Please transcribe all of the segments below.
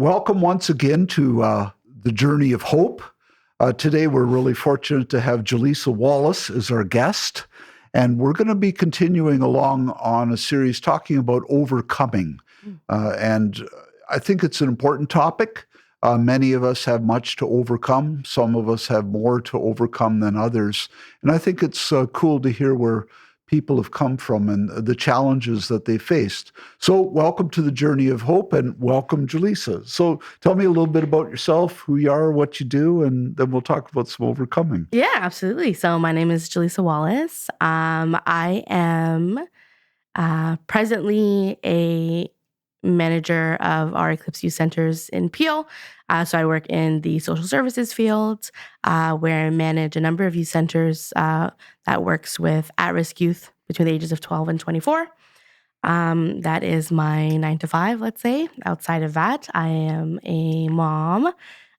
welcome once again to the Journey of Hope. Today, we're really fortunate to have Jalesa Wallace as our guest, and we're going to be continuing along on a series talking about overcoming. And I think it's an important topic. Many of us have much to overcome. Some of us have more to overcome than others. And I think it's cool to hear where people have come from and the challenges that they faced. So welcome to the Journey of Hope, and welcome, Jalesa. So tell me a little bit about yourself, who you are, what you do, and then we'll talk about some overcoming. Yeah, absolutely. So my name is Jalesa Wallace. I am presently a manager of our ECLYPSE Youth Centres in Peel. So I work in the social services field, where I manage a number of youth centres that works with at-risk youth between the ages of 12 and 24. That is my 9 to 5, let's say. Outside of that, I am a mom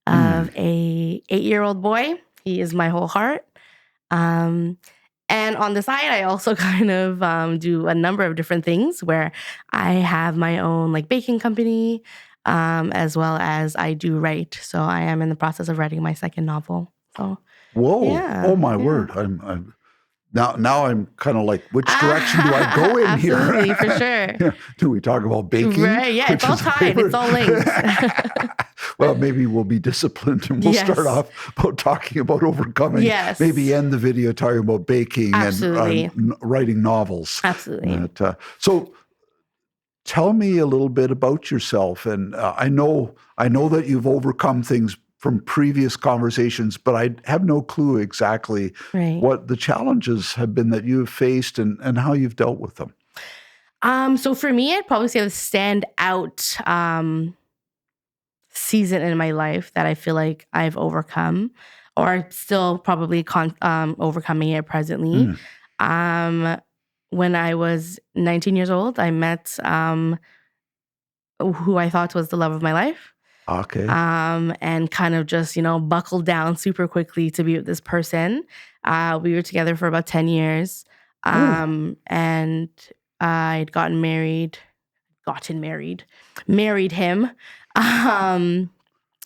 of a 8-year-old boy. He is my whole heart. And on the side, I also kind of do a number of different things where I have my own baking company, as well as I do write. So I am in the process of writing my second novel. So, Whoa! yeah, Oh my word! Now I'm kind of like, which direction do I go in here? Absolutely, for sure. Do we talk about baking? Right? Yeah, it's all tied. It's all linked. Well, maybe we'll be disciplined and we'll start off about talking about overcoming. Yes. Maybe end the video talking about baking and writing novels. Absolutely. So tell me a little bit about yourself. And I know that you've overcome things from previous conversations, but I have no clue exactly what the challenges have been that you've faced and how you've dealt with them. So for me, I'd probably say the standout season in my life that I feel like I've overcome, or still probably overcoming it presently. When I was 19 years old, I met who I thought was the love of my life. Okay. And kind of just, buckled down super quickly to be with this person. We were together for about 10 years. And I'd married him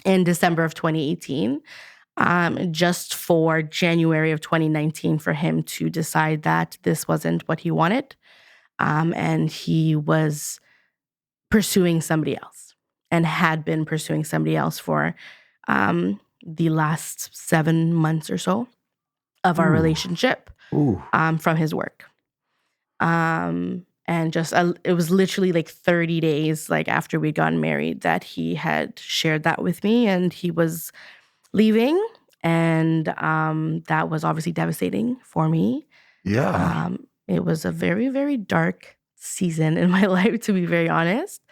in December of 2018, just for January of 2019 for him to decide that this wasn't what he wanted. And he was pursuing somebody else and had been pursuing somebody else for the last 7 months or so of our relationship from his work. And just it was literally 30 days after we'd gotten married that he had shared that with me, and he was leaving, and that was obviously devastating for me. Yeah. It was a very, very dark season in my life, to be very honest,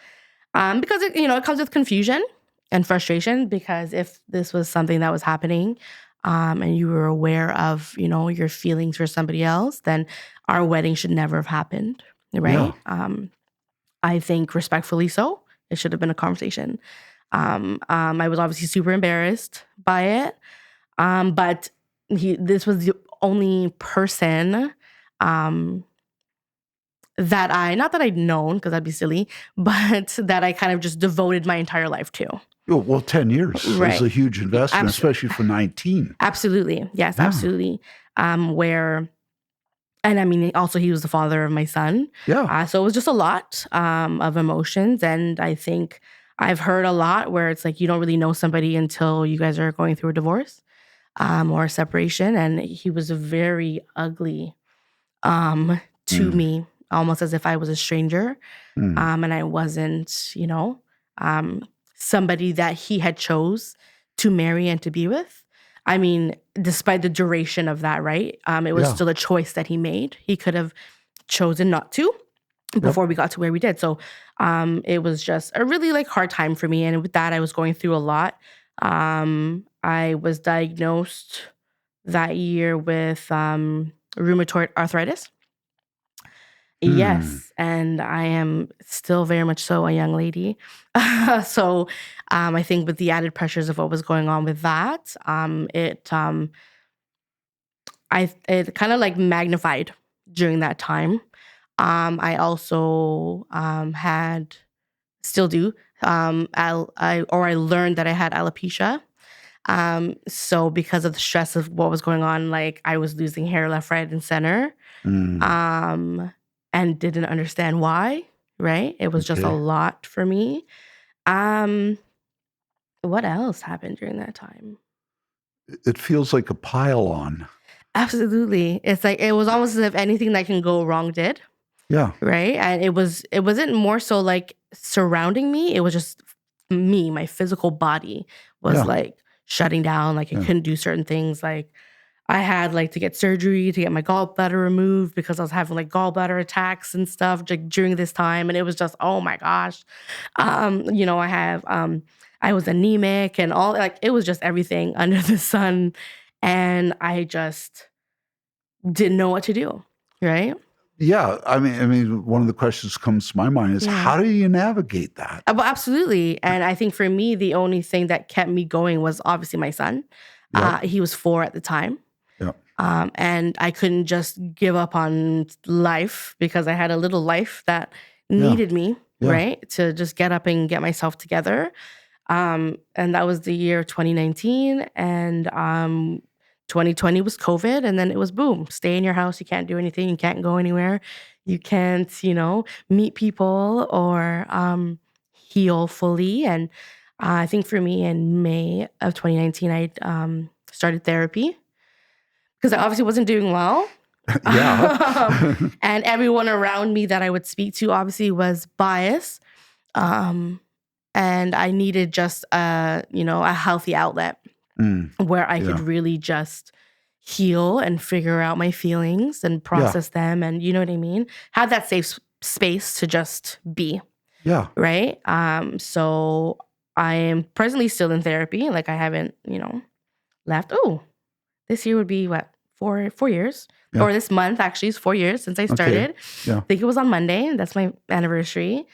because it comes with confusion and frustration, because if this was something that was happening and you were aware of your feelings for somebody else, then our wedding should never have happened. Right. Yeah. I think respectfully so. It should have been a conversation. I was obviously super embarrassed by it. But this was the only person that not that I'd known, because that'd be silly, but that I kind of just devoted my entire life to. Oh, well, 10 years is a huge investment, especially for 19. Absolutely. Yes, absolutely. And I mean, also he was the father of my son. Yeah. So it was just a lot of emotions. And I think I've heard a lot where it's you don't really know somebody until you guys are going through a divorce or a separation. And he was very ugly to me, almost as if I was a stranger. And I wasn't, somebody that he had chose to marry and to be with. I mean, despite the duration of that, right? It was still a choice that he made. He could have chosen not to before we got to where we did. So it was just a really hard time for me. And with that, I was going through a lot. I was diagnosed that year with rheumatoid arthritis. Yes, and I am still very much so a young lady. So I think with the added pressures of what was going on with that, it kind of magnified during that time. I also still do I learned that I had alopecia. So because of the stress of what was going on, like I was losing hair left, right, and center, Mm. and didn't understand why, right? It was just a Okay. lot for me. Um, what else happened during that time? It feels like a pile on. Absolutely. It's like it was almost as if anything that can go wrong did, Yeah. right? And it wasn't more so like surrounding me, it was just me, my physical body was Yeah. like shutting down, like I Yeah. couldn't do certain things. Like I had like to get surgery to get my gallbladder removed because I was having like gallbladder attacks and stuff like during this time. And it was just, oh my gosh. I was anemic and all like it was just everything under the sun. And I just didn't know what to do. Right. Yeah. I mean, one of the questions comes to my mind is Yeah. how do you navigate that? Well, absolutely. And I think for me, the only thing that kept me going was obviously my son. Yep. He was 4 at the time. Yep. And I couldn't just give up on life because I had a little life that Yeah. needed me, Yeah. right? To just get up and get myself together. And that was the year 2019. And 2020 was COVID. And then it was boom, stay in your house. You can't do anything. You can't go anywhere. You can't, meet people or heal fully. And I think for me in May of 2019, I started therapy because I obviously wasn't doing well. Yeah. And everyone around me that I would speak to obviously was biased. And I needed just a healthy outlet Mm. where I Yeah. could really just heal and figure out my feelings and Yeah. process them and you know what I mean? Have that safe space to just be, Yeah. right? So I am presently still in therapy. Like I haven't, left. Oh, this year would be what? 4 years. Yeah. Or this month actually is 4 years since I Okay. started. Yeah. I think it was on Monday. That's my anniversary.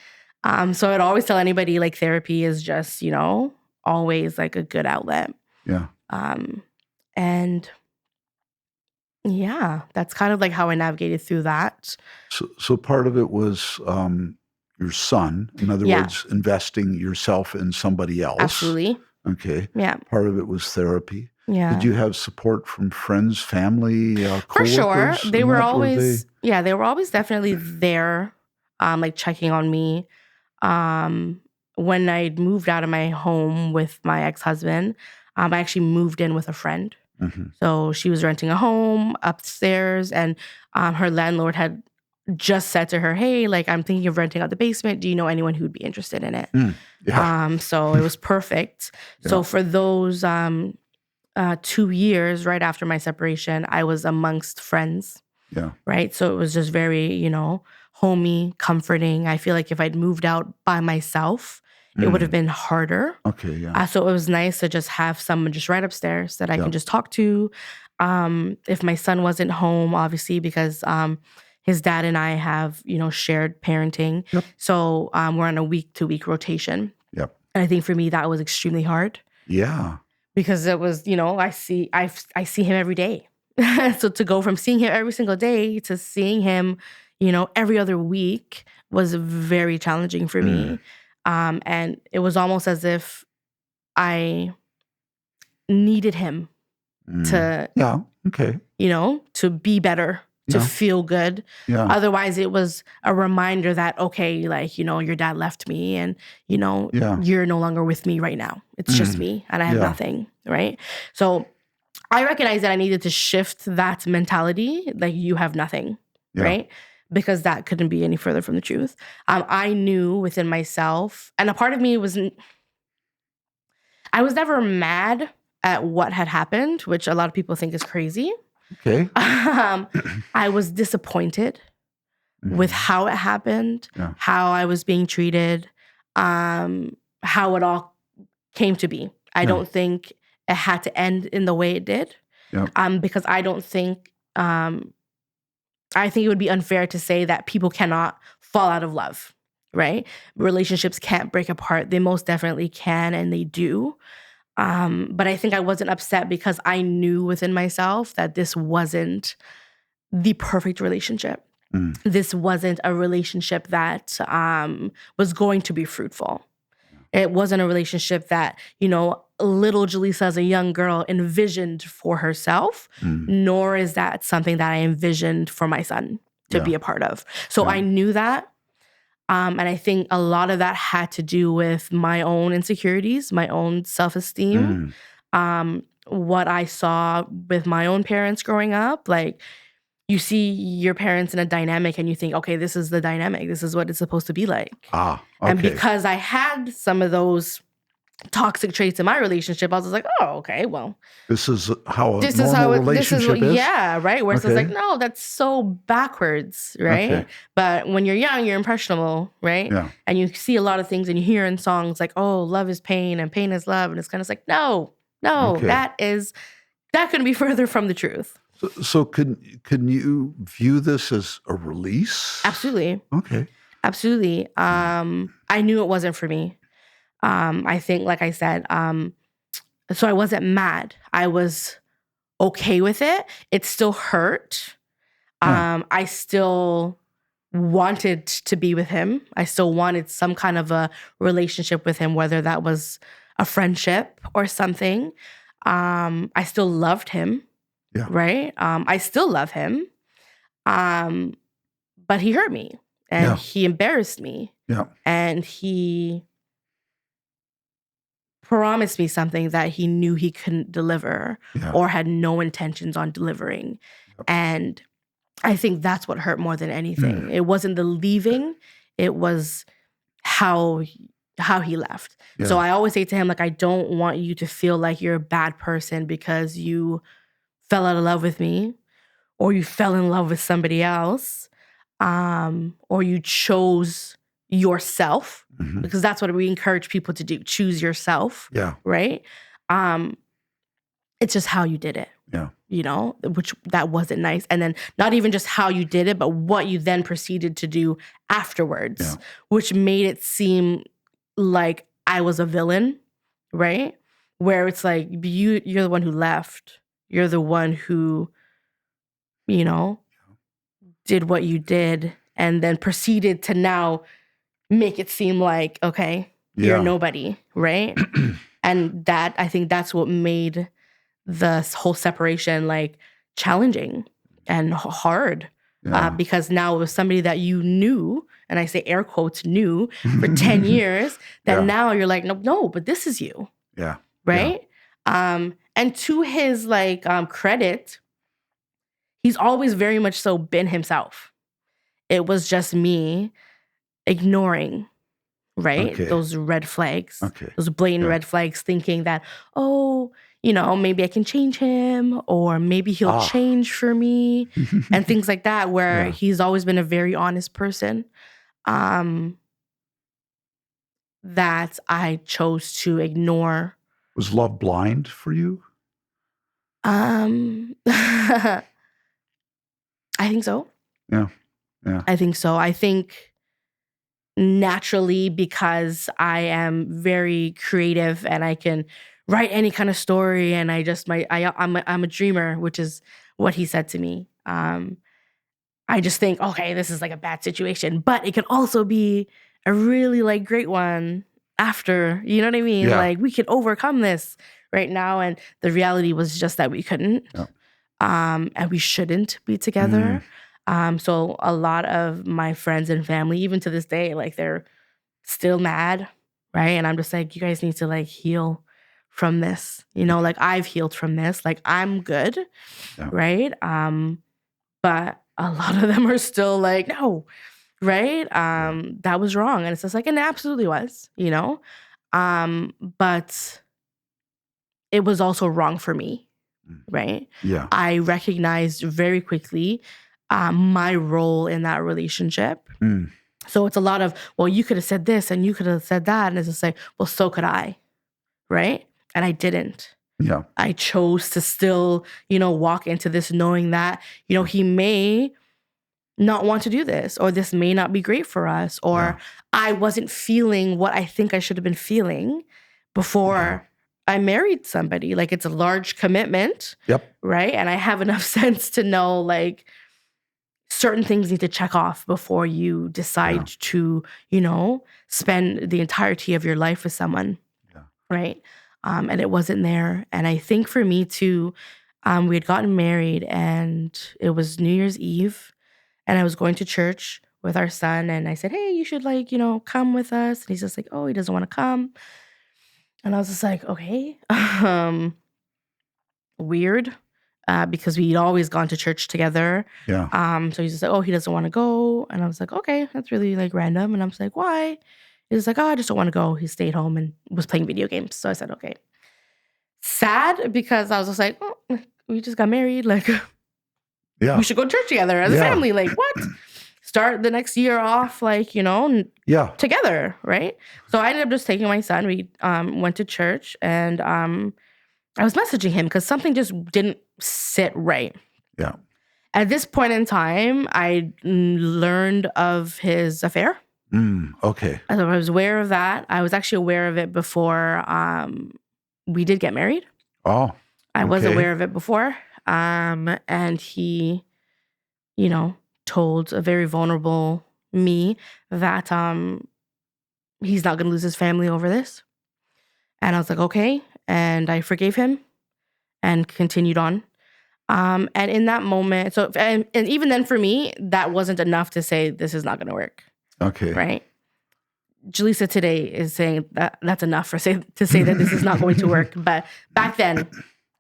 So I'd always tell anybody like therapy is just, always like a good outlet. Yeah. And yeah, that's kind of like how I navigated through that. So part of it was your son. In other Yeah, words, investing yourself in somebody else. absolutely. Okay. Yeah. Part of it was therapy. Did Yeah. you have support from friends, family, For sure. coworkers? They in were that? always, yeah, they were always definitely there, like checking on me. When I moved out of my home with my ex-husband, I actually moved in with a friend. Mm-hmm. So she was renting a home upstairs, and her landlord had just said to her, "Hey, like I'm thinking of renting out the basement. Do you know anyone who would be interested in it?" Yeah. So it was perfect. Yeah. So for those 2 years right after my separation, I was amongst friends, Yeah. right? So it was just very, homey, comforting. I feel like if I'd moved out by myself, it would have Mm. been harder. Okay. Yeah. So it was nice to just have someone just right upstairs that I Yeah. can just talk to. If my son wasn't home, obviously, because his dad and I have, shared parenting. Yep. So we're on a week-to-week rotation. Yep. And I think for me, that was extremely hard Yeah. because it was, I see him every day. So to go from seeing him every single day to seeing him, every other week was very challenging for me. And it was almost as if I needed him to, Yeah. Okay. to be better, to Yeah. feel good. Yeah. Otherwise, it was a reminder that, okay, like, your dad left me and, Yeah. you're no longer with me right now. It's just me and I have Yeah. nothing, right? So I recognized that I needed to shift that mentality, like you have nothing, Yeah. right? Because that couldn't be any further from the truth. I knew within myself, and a part of me I was never mad at what had happened, which a lot of people think is crazy. Okay. I was disappointed with how it happened, Yeah. how I was being treated, how it all came to be. I Yeah. don't think it had to end in the way it did. Yep. Because I don't think, I think it would be unfair to say that people cannot fall out of love, right? Relationships can't break apart. They most definitely can, and they do. But I think I wasn't upset because I knew within myself that this wasn't the perfect relationship. This wasn't a relationship that was going to be fruitful. It wasn't a relationship that, little Jalesa as a young girl envisioned for herself, nor is that something that I envisioned for my son to be a part of. So I knew that. And I think a lot of that had to do with my own insecurities, my own self-esteem, what I saw with my own parents growing up. Like, you see your parents in a dynamic and you think, okay, this is the dynamic. This is what it's supposed to be like. Okay. And because I had some of those toxic traits in my relationship, I was just like, oh, okay, well. This is how a normal relationship is? Yeah, right? Where it's like, no, that's so backwards, right? Okay. But when you're young, you're impressionable, right? Yeah. And you see a lot of things and you hear in songs like, oh, love is pain and pain is love. And it's kind of like, no, that couldn't be further from the truth. So can you view this as a release? Absolutely. Okay. Absolutely. I knew it wasn't for me. I think, like I said, so I wasn't mad. I was okay with it. It still hurt. I still wanted to be with him. I still wanted some kind of a relationship with him, whether that was a friendship or something. I still loved him. Yeah. Right? I still love him. But he hurt me and he embarrassed me. Yeah. And he promised me something that he knew he couldn't deliver or had no intentions on delivering. Yep. And I think that's what hurt more than anything. It wasn't the leaving, it was how he left. Yeah. So I always say to him, like, I don't want you to feel like you're a bad person because you fell out of love with me or you fell in love with somebody else, or you chose yourself, because that's what we encourage people to do. Choose yourself. Yeah. Right? It's just how you did it. Yeah. Which that wasn't nice. And then not even just how you did it, but what you then proceeded to do afterwards, which made it seem like I was a villain, right? Where it's like, you're the one who left. You're the one who, did what you did and then proceeded to now make it seem like, okay, you're nobody, right? And that, I think that's what made the whole separation like challenging and hard, because now it was somebody that you knew, and I say air quotes knew, for 10 years, that now you're like, no, but this is you. Yeah. Right? Yeah. And to his credit, he's always very much so been himself. It was just me ignoring, right? Okay. Those red flags, those blatant red flags, thinking that, maybe I can change him, or maybe he'll change for me, and things like that, where he's always been a very honest person, that I chose to ignore. Was love blind for you? I think so. Yeah. Yeah. I think so. I think naturally, because I am very creative and I can write any kind of story, and I'm a dreamer, which is what he said to me. I just think, okay, this is like a bad situation, but it can also be a really great one after, you know what I mean? Yeah. Like, we can overcome this right now. And the reality was just that we couldn't, and we shouldn't be together. So a lot of my friends and family, even to this day, they're still mad, right? And I'm just like, you guys need to heal from this, I've healed from this, I'm good, right? But a lot of them are still no, right? That was wrong. And it's just and it absolutely was, but it was also wrong for me, right? Yeah. I recognized very quickly my role in that relationship. So it's a lot of, well, you could have said this and you could have said that. And it's just well, so could I, right? And I didn't. Yeah. I chose to still, walk into this knowing that, he may not want to do this, or this may not be great for us, or I wasn't feeling what I think I should have been feeling before I married somebody. It's a large commitment. Yep. Right? And I have enough sense to know, certain things need to check off before you decide to, spend the entirety of your life with someone. Yeah. Right. And it wasn't there. And I think for me too, we had gotten married and it was New Year's Eve and I was going to church with our son and I said, hey, you should come with us. And he's just like, oh, he doesn't want to come. And I was just like, okay, weird, because we'd always gone to church together. Yeah. So he's just like, oh, he doesn't want to go. And I was like, okay, that's really random. And I was like, why? He's like, oh, I just don't want to go. He stayed home and was playing video games. So I said, okay. Sad because I was just like, oh, we just got married. Yeah. We should go to church together as a family. What? Start the next year off, together, right? So I ended up just taking my son. We went to church and I was messaging him because something just didn't sit right. Yeah. At this point in time, I learned of his affair. Okay. I was aware of that. I was actually aware of it before we did get married. Oh. I was aware of it before. And he, told a very vulnerable me that he's not going to lose his family over this. And I was like, okay. And I forgave him and continued on. And in that moment, and even then for me, that wasn't enough to say this is not going to work. Okay. Right. Jalesa today is saying that that's enough to say that this is not going to work. But back then,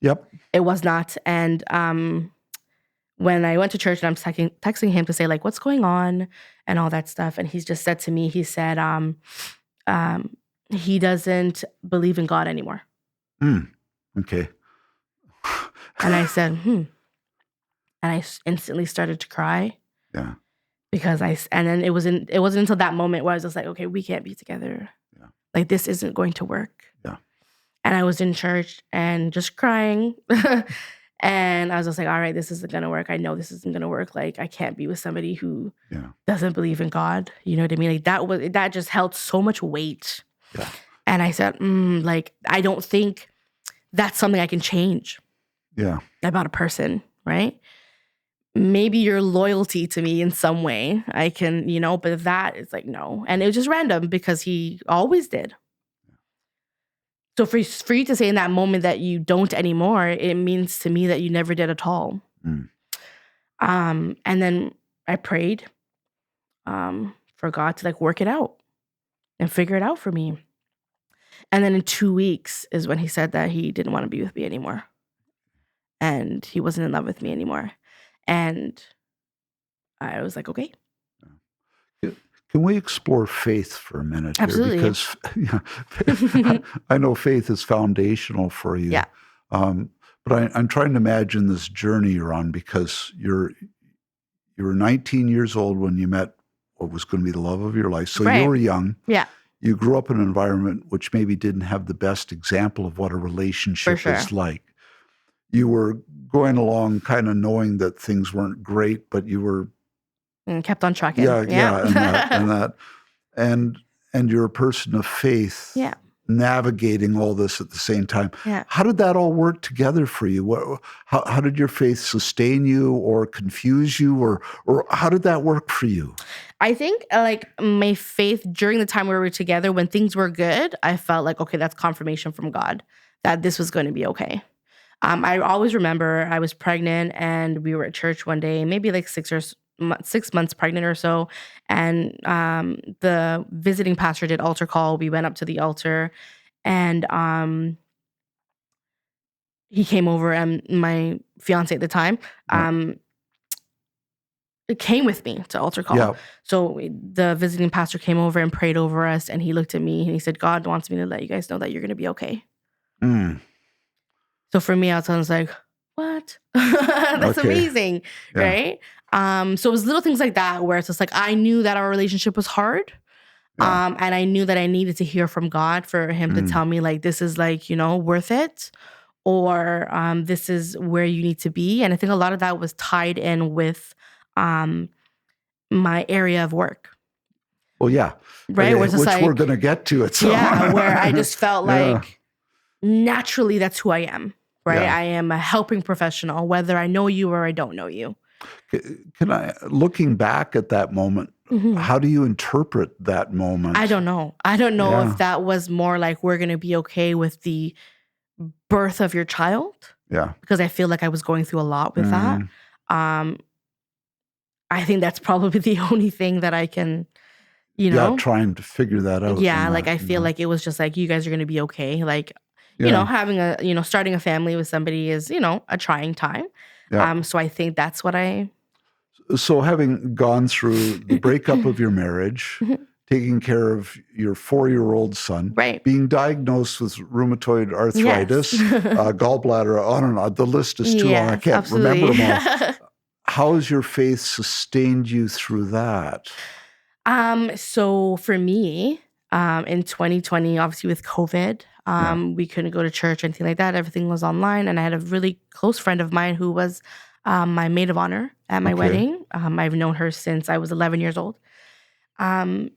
it was not. And when I went to church and I'm texting him to say what's going on and all that stuff, and he's just said to me, he said he doesn't believe in God anymore. Okay. And I said, And I instantly started to cry. Yeah. Because and then it wasn't until that moment where I was just like, okay, we can't be together. Yeah. This isn't going to work. Yeah. And I was in church and just crying. And I was just like, all right, this isn't going to work. I know this isn't going to work. I can't be with somebody who doesn't believe in God. You know what I mean? That just held so much weight. Yeah. And I said, I don't think that's something I can change. Yeah. About a person, right? Maybe your loyalty to me in some way, I can, but that is no. And it was just random because he always did. So for you to say in that moment that you don't anymore, it means to me that you never did at all. And then I prayed for God to work it out and figure it out for me. And then in 2 weeks is when he said that he didn't want to be with me anymore. And he wasn't in love with me anymore. And I was like, okay. Can we explore faith for a minute? Absolutely. Here? Because I know faith is foundational for you. Yeah. But I'm trying to imagine this journey you're on because you were 19 years old when you met what was going to be the love of your life. So you were young. Yeah. You grew up in an environment which maybe didn't have the best example of what a relationship is like. You were going along kind of knowing that things weren't great, but you were... And kept on trucking. Yeah, and you're a person of faith. Yeah. Navigating all this at the same time. Yeah. How did that all work together for you? How did your faith sustain you or confuse you or how did that work for you? I think my faith during the time we were together, when things were good, I felt okay, that's confirmation from God that this was going to be okay. I always remember I was pregnant and we were at church one day, maybe 6 months pregnant or so. And the visiting pastor did altar call. We went up to the altar and he came over and my fiance at the time came with me to altar call. Yeah. So the visiting pastor came over and prayed over us and he looked at me and he said, God wants me to let you guys know that you're going to be okay. So for me, I was like, what? That's amazing, right? So it was little things like that where it's just I knew that our relationship was hard. And I knew that I needed to hear from God for him to tell me this is worth it or this is where you need to be. And I think a lot of that was tied in with my area of work. Well, yeah. Right? Which we're going to get to at some point. Yeah, where I just felt naturally that's who I am. Right. Yeah. I am a helping professional, whether I know you or I don't know you. Can I, looking back at that moment, Mhm. how do you interpret that moment? I don't know. I don't know if Yeah, that was more like we're gonna be okay with the birth of your child, yeah, because I feel like I was going through a lot with that. mm, Um, I think that's probably the only thing that I can, you yeah. know, Trying to figure that out yeah, in like I in feel like it was just like you guys are gonna be okay. Like, yeah, having starting a family with somebody is, a trying time. yeah. So I think that's what I So, having gone through the breakup of your marriage, Mhm. taking care of your 4-year-old son, Right. being diagnosed with rheumatoid Yes. arthritis, gallbladder, on and on. The list is too long. I Yes, can't remember absolutely. them all. How has your faith sustained you through that? So for me, in 2020, obviously with COVID, Yeah. we couldn't go to church or anything like that. Everything was online. And I had a really close friend of mine who was my maid of honor at my Okay. wedding. I've known her since I was 11 years old. Um,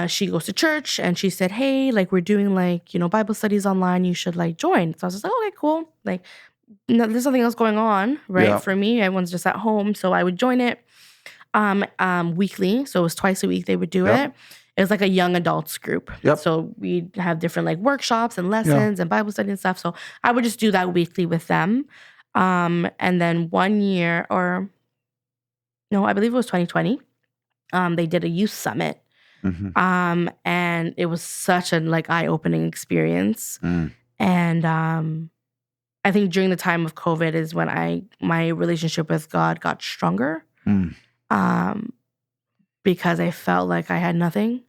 she goes to church and she said, "Hey, like we're doing like, Bible studies online. You should like join." So I was just like, "Okay, cool." Like, no, there's nothing else going on, right? Yeah. For me, everyone's just at home. So I would join it weekly. So it was twice a week they would do Yep. it. It was like a young adults group. Yep. So we'd have different like workshops and Yeah. lessons and Bible study and stuff. So I would just do that weekly with them. And then one year, or no, I believe it was 2020, they did a youth summit. Hmm. And it was such a like eye-opening experience. Mm. And I think during the time of COVID is when my relationship with God got stronger. Mm. Um, because I felt like I had nothing.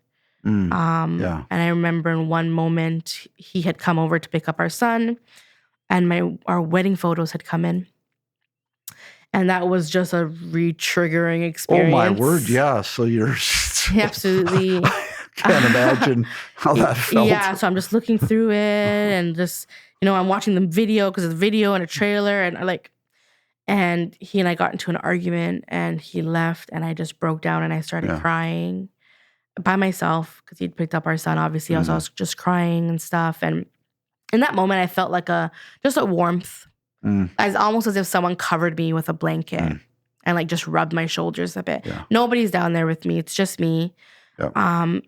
Mm. Yeah. And I remember in one moment he had come over to pick up our son, and our wedding photos had come in. And that was just a re-triggering Oh my word. experience. Yeah. So you're, Absolutely. I can't imagine how that felt. Yeah, so I'm just looking through it and just, I'm watching the video because it's a video and a trailer and he and I got into an argument and he left and I just broke down and I started Yeah. crying by myself because he'd picked up our son, obviously. I Mm. was just crying and stuff. And in that moment, I felt like just a warmth, Mm. as almost as if someone covered me with a blanket Mm. and like just rubbed my shoulders a bit. Yeah. Nobody's down there with me. It's just me. Yeah.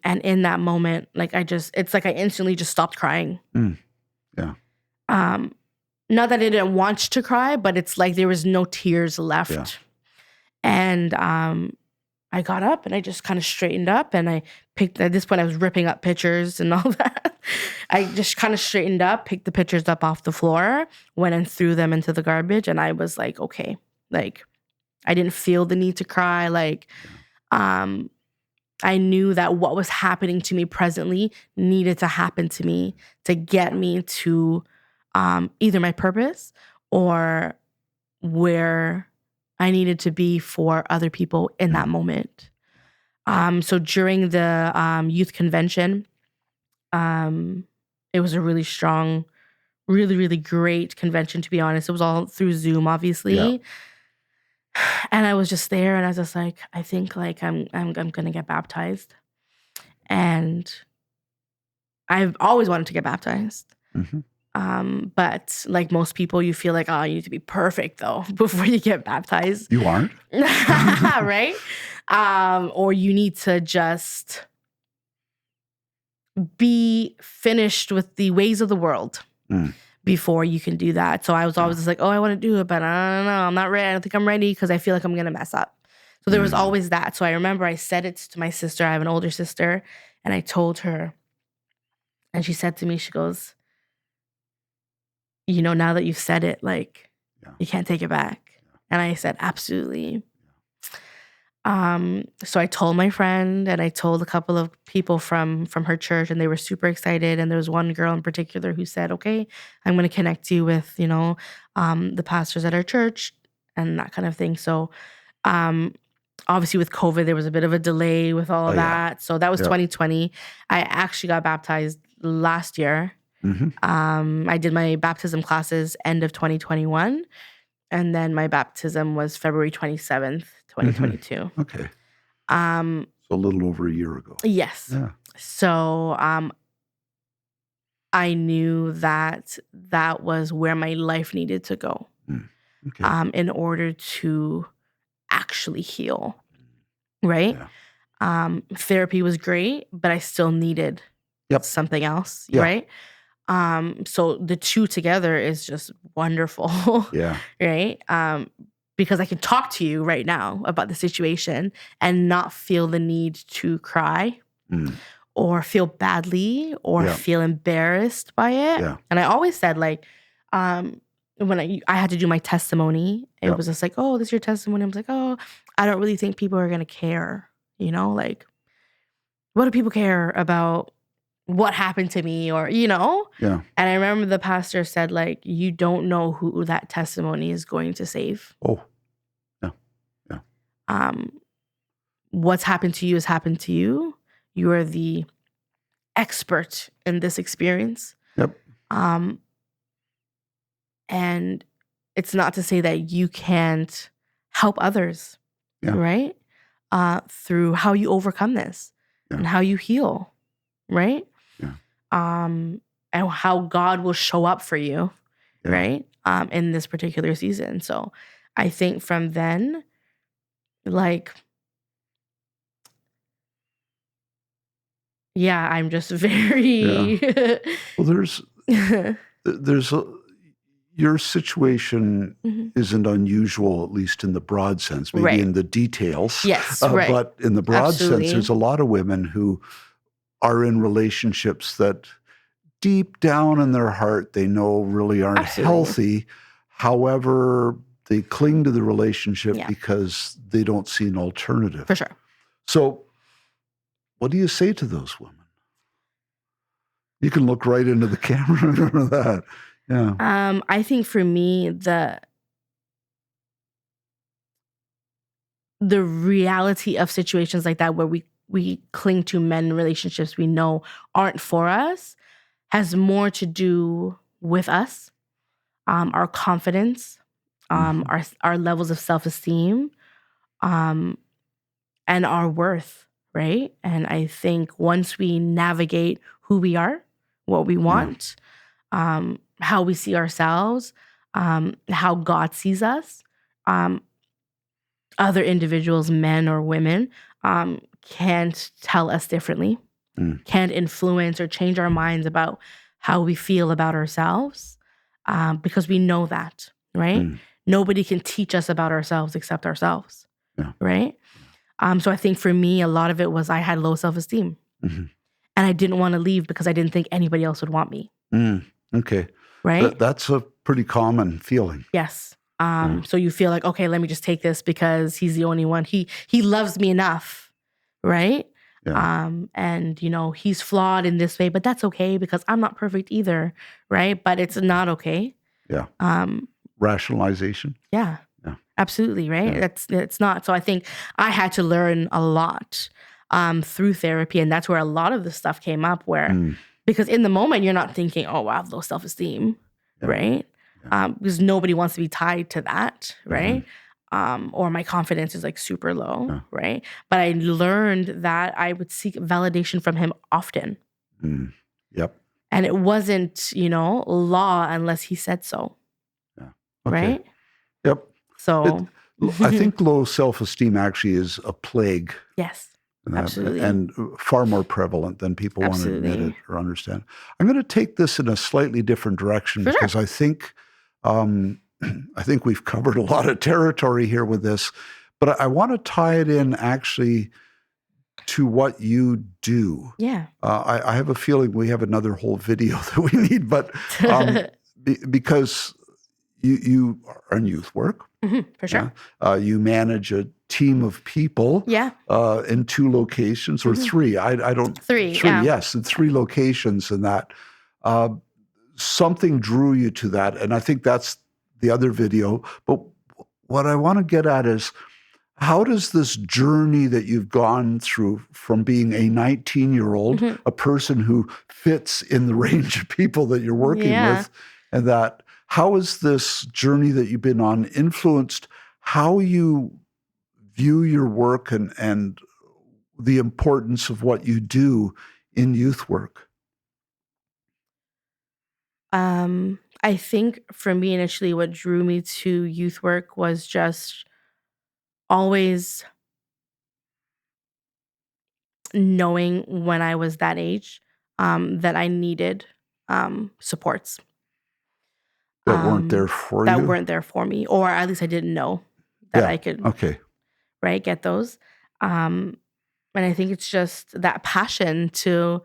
And in that moment, like it's like I instantly just stopped crying. Mm. Yeah. Um, Not that I didn't want to cry, but it's like there was no tears left. Yeah. And I got up and I just kind of straightened up and at this point I was ripping up pictures and all that. I just kind of straightened up, picked the pictures up off the floor, went and threw them into the garbage. And I was like, okay, like I didn't feel the need to cry. Like, I knew that what was happening to me presently needed to happen to me to get me to either my purpose or where I needed to be for other people in that moment. So during the youth convention, it was a really strong, really, really great convention, to be honest. It was all through Zoom, Yeah. obviously. And I was just there and I was just like, I think like I'm gonna get baptized. And I've always wanted to get baptized. Hmm. But like most people, you feel like, oh, you need to be perfect though before you get baptized. You aren't? Right? Or you need to just be finished with the ways of the world Mm. before you can do that. So I was always just like, oh, I want to do it, but I don't know. I'm not ready. I don't think I'm ready because I feel like I'm going to mess up. So there was Mm. always that. So I remember I said it to my sister. I have an older sister. And I told her. And she said to me, she goes, now that you've said it, like, Yeah. you can't take it back. And I said, absolutely. So I told my friend and I told a couple of people from her church and they were super excited. And there was one girl in particular who said, okay, I'm going to connect you with, the pastors at our church and that kind of thing. So, obviously with COVID, there was a bit of a delay with all Oh, of yeah. that. So that was Yep. 2020. I actually got baptized last year. Hmm. I did my baptism classes end of 2021. And then my baptism was February 27th, 2022. Okay. Um, So a little over a year ago. yes. Yeah. So I knew that was where my life needed to go Mm. Okay. in order to actually heal, right? Yeah. Therapy was great, but I still needed Yep. something else, Yeah. right? So the two together is just wonderful, Yeah. right? Because I can talk to you right now about the situation and not feel the need to cry Mm. or feel badly or Yeah. feel embarrassed by it. Yeah. And I always said, like, when I had to do my testimony, it Yep. was just like, oh, this is your testimony. I was like, oh, I don't really think people are going to care, like, what do people care about what happened to me or, Yeah. And I remember the pastor said, like, you don't know who that testimony is going to save. Oh, yeah. Yeah. What's happened to you has happened to you. You are the expert in this experience. Yep. And it's not to say that you can't help others, Yeah. right? Through how you overcome this and how you heal, right? Yeah. And how God will show up for you, right? In this particular season. So I think from then, like, yeah, I'm just very. Well, there's your situation Mhm. isn't unusual, at least in the broad sense, maybe Right. in the details. Yes, right. But in the broad Absolutely. sense, there's a lot of women who are in relationships that deep down in their heart, they know really aren't Absolutely. healthy. However, they cling to the relationship Yeah. because they don't see an alternative. For sure. So what do you say to those women? You can look right into the camera and none of that. Yeah. I think for me, the reality of situations like that where we cling to men in relationships we know aren't for us has more to do with us, our confidence, our levels of self-esteem, and our worth, right? And I think once we navigate who we are, what we want, how we see ourselves, how God sees us, other individuals, men or women, can't tell us differently, can't influence or change our minds about how we feel about ourselves, because we know that, right? Nobody can teach us about ourselves except ourselves, right? So I think for me, a lot of it was I had low self-esteem. Mm-hmm. And I didn't want to leave because I didn't think anybody else would want me. Okay. Right? That's a pretty common feeling. Yes. So you feel like, okay, let me just take this because he's the only one. He loves me enough, right? Yeah. And he's flawed in this way, but that's okay because I'm not perfect either, right? But it's not okay. Yeah. Rationalization. Yeah. Yeah. Absolutely, right? Yeah. It's not. So I think I had to learn a lot through therapy, and that's where a lot of the stuff came up. Where because in the moment you're not thinking, "Oh, wow, low self-esteem," right? Because nobody wants to be tied to that, right? Or my confidence is like super low, right? But I learned that I would seek validation from him often. Yep. And it wasn't, law unless he said so. Yeah. Okay. Right? Yep. So I think low self-esteem actually is a plague. yes. Absolutely. And far more prevalent than people want to admit it or understand. I'm going to take this in a slightly different direction because I think we've covered a lot of territory here with this, but I want to tie it in actually to what you do. Yeah. I have a feeling we have another whole video that we need, but because you are in youth work. For sure. You manage a team of people in 2 locations or 3. I don't. 3, 3, yeah. yes, in 3 locations and that. Something drew you to that, and I think that's the other video. But what I want to get at is, how does this journey that you've gone through from being a 19-year-old, a person who fits in the range of people that you're working with, and that, how has this journey that you've been on influenced how you view your work and the importance of what you do in youth work? I think for me initially what drew me to youth work was just always knowing when I was that age that I needed supports That weren't there for that you? weren't there for me, or at least I didn't know that I could Okay. get those. And I think it's just that passion to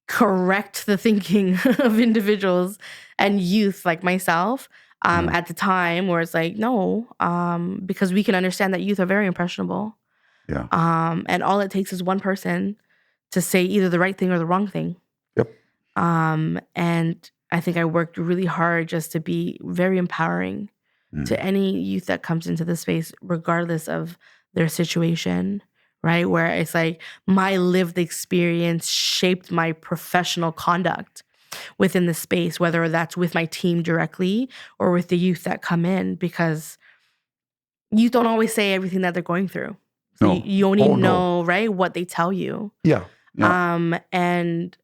correct the thinking of individuals and youth like myself Yeah. at the time, where it's like, no, because we can understand that youth are very impressionable. Yeah. And all it takes is one person to say either the right thing or the wrong thing. Yep. And I think I worked really hard just to be very empowering to any youth that comes into the space, regardless of their situation, right? Where it's like my lived experience shaped my professional conduct within the space, whether that's with my team directly or with the youth that come in, because youth don't always say everything that they're going through. So No. you only Oh, no. know, right, what they tell you. Yeah. Yeah. And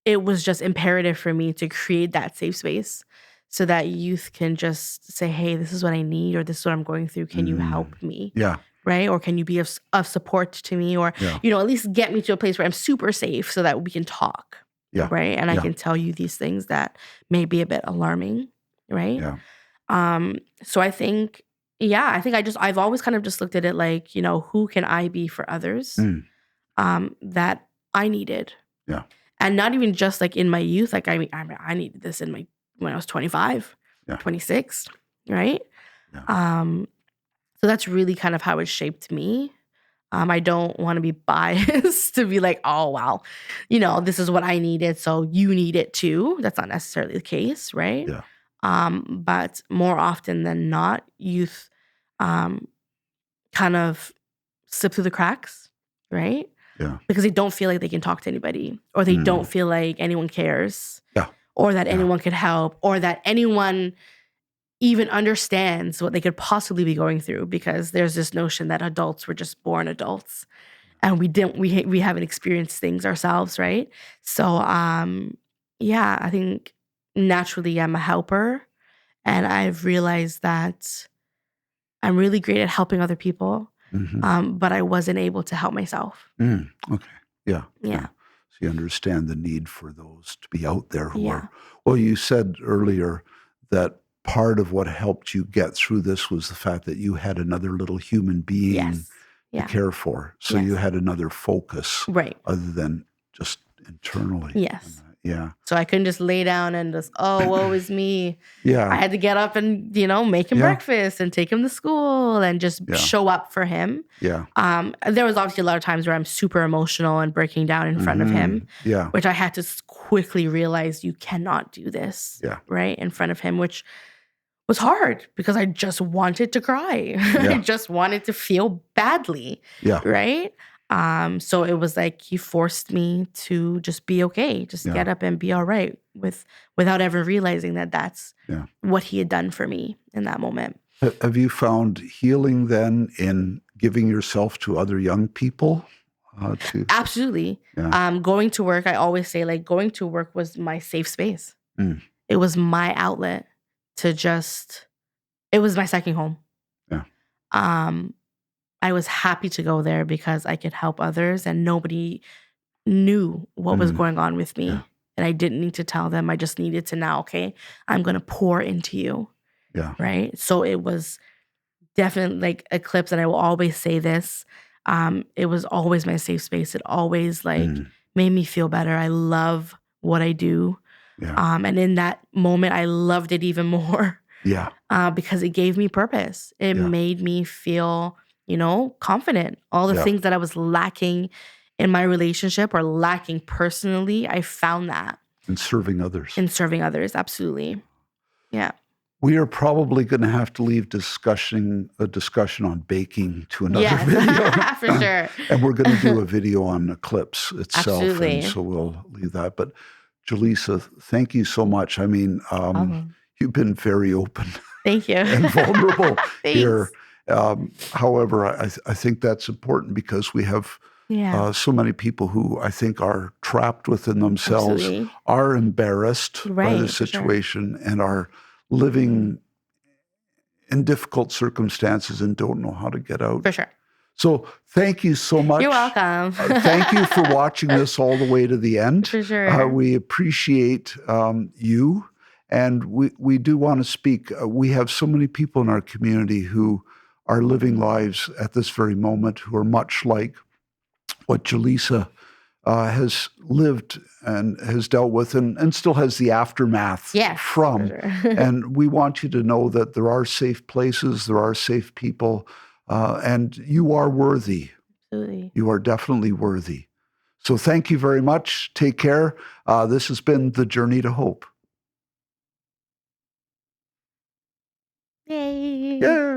it was just imperative for me to create that safe space so that youth can just say, hey, this is what I need, or this is what I'm going through. Can you help me? Yeah. Right? Or can you be of support to me? Or, Yeah. at least get me to a place where I'm super safe so that we can talk. Yeah. Right? And I Yeah. can tell you these things that may be a bit alarming. Right? Yeah. So I think, I've always kind of just looked at it like, who can I be for others that I needed? Yeah. And not even just like in my youth. Like, I needed this when I was 25, 26, right? Yeah. So that's really kind of how it shaped me. I don't want to be biased to be like, oh, wow, this is what I needed, so you need it too. That's not necessarily the case, right? Yeah. But more often than not, youth kind of slip through the cracks, right? Yeah. Because they don't feel like they can talk to anybody, or they don't feel like anyone cares, Yeah. or that anyone could help, or that anyone even understands what they could possibly be going through, because there's this notion that adults were just born adults and we haven't experienced things ourselves, right? So I think naturally I'm a helper, and I've realized that I'm really great at helping other people, but I wasn't able to help myself. Okay. Yeah. Yeah. So you understand the need for those to be out there who Yeah. are, well, you said earlier that part of what helped you get through this was the fact that you had another little human being Yes. to Yeah. care for. So you had another focus Right. other than just internally. Yes. Yeah. So I couldn't just lay down and just, oh, woe is me. Yeah. I had to get up and, make him breakfast and take him to school and just show up for him. Yeah. There was obviously a lot of times where I'm super emotional and breaking down in front of him, Yeah. which I had to quickly realize you cannot do this, right, in front of him, which was hard because I just wanted to cry. I just wanted to feel badly, right? So it was like he forced me to just be okay, just get up and be all right without ever realizing that that's what he had done for me in that moment. Have you found healing then in giving yourself to other young people? Absolutely. Going to work, I always say, like, going to work was my safe space. It was my outlet to it was my second home. Yeah. I was happy to go there because I could help others, and nobody knew what was going on with me. Yeah. And I didn't need to tell them. I just needed to know, okay, I'm going to pour into you. Yeah. Right. So it was definitely like ECLYPSE, and I will always say this. It was always my safe space. It always made me feel better. I love what I do. Yeah. And in that moment, I loved it even more. Yeah. Because it gave me purpose. It made me feel, confident. All the things that I was lacking in my relationship or lacking personally, I found that. In serving others. Absolutely. Yeah. We are probably going to have to leave a discussion on baking to another video. For sure. And we're going to do a video on ECLYPSE itself. Absolutely. And so we'll leave that. But Jalesa, thank you so much. I mean, you've been very open. Thank you. And vulnerable here. However, I think that's important because we have so many people who I think are trapped within themselves, are embarrassed by the situation, and are living in difficult circumstances and don't know how to get out. For sure. So thank you so much. You're welcome. Thank you for watching this all the way to the end. For sure. We appreciate you. And we do want to speak. We have so many people in our community who are living lives at this very moment who are much like what Jalesa has lived and has dealt with and still has the aftermath from. For sure. And we want you to know that there are safe places, there are safe people, and you are worthy. Absolutely. You are definitely worthy. So thank you very much. Take care. This has been The Journey to Hope. Yay. Yay.